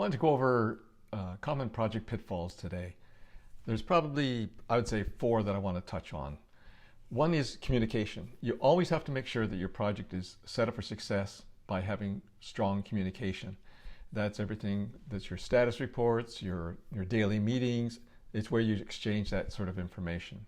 wanted to go over common project pitfalls today. There's probably, I would say, 4 that I want to touch on. One is communication. You always have to make sure that your project is set up for success by having strong communication. That's everything, that's your status reports, your daily meetings. It's where you exchange that sort of information.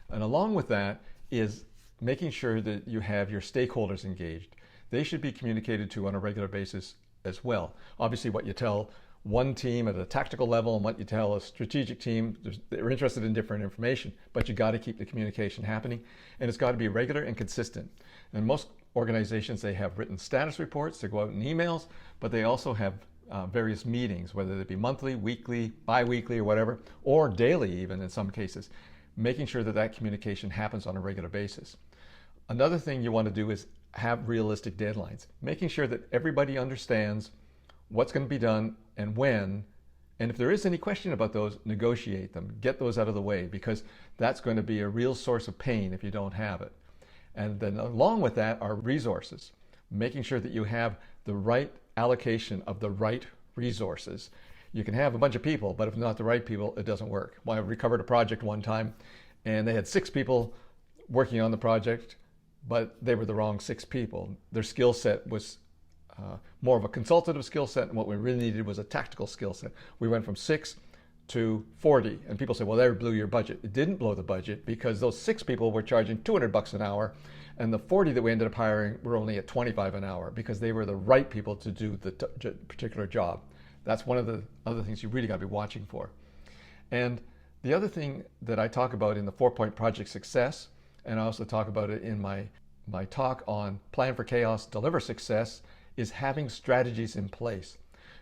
And along with that is making sure that you have your stakeholders engaged. They should be communicated to on a regular basis as well. Obviously, what you tell one team at a tactical level and what you tell a strategic team, they're interested in different information, but you got to keep the communication happening, and it's got to be regular and consistent. And most organizations, they have written status reports that go out in emails, but they also have various meetings, whether they be monthly, weekly, bi-weekly, or whatever, or daily even in some cases, making sure that that communication happens on a regular basis. Another thing you want to do is have realistic deadlines, making sure that everybody understands what's going to be done and when, and if there is any question about those, negotiate them, get those out of the way, because that's going to be a real source of pain if you don't have it. And then along with that are resources, making sure that you have the right allocation of the right resources. You can have a bunch of people, but if not the right people, it doesn't work. Well, I recovered a project one time, and they had 6 people working on the project, but they were the wrong 6 people. Their skill set was more of a consultative skill set, and what we really needed was a tactical skill set. We went from 6 to 40, and people say, well, that blew your budget. It didn't blow the budget because those 6 people were charging $200 an hour, and the 40 that we ended up hiring were only at $25 an hour because they were the right people to do the particular job. That's one of the other things you really got to be watching for. And the other thing that I talk about in the 4-point project success, and I also talk about it in my talk on Plan for Chaos, Deliver Success, is having strategies in place.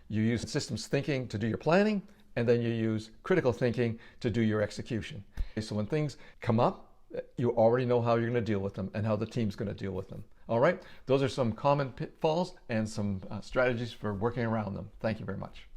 You use systems thinking to do your planning, and then you use critical thinking to do your execution. So when things come up, you already know how you're going to deal with them and how the team's going to deal with them. All right, those are some common pitfalls and some strategies for working around them. Thank you very much.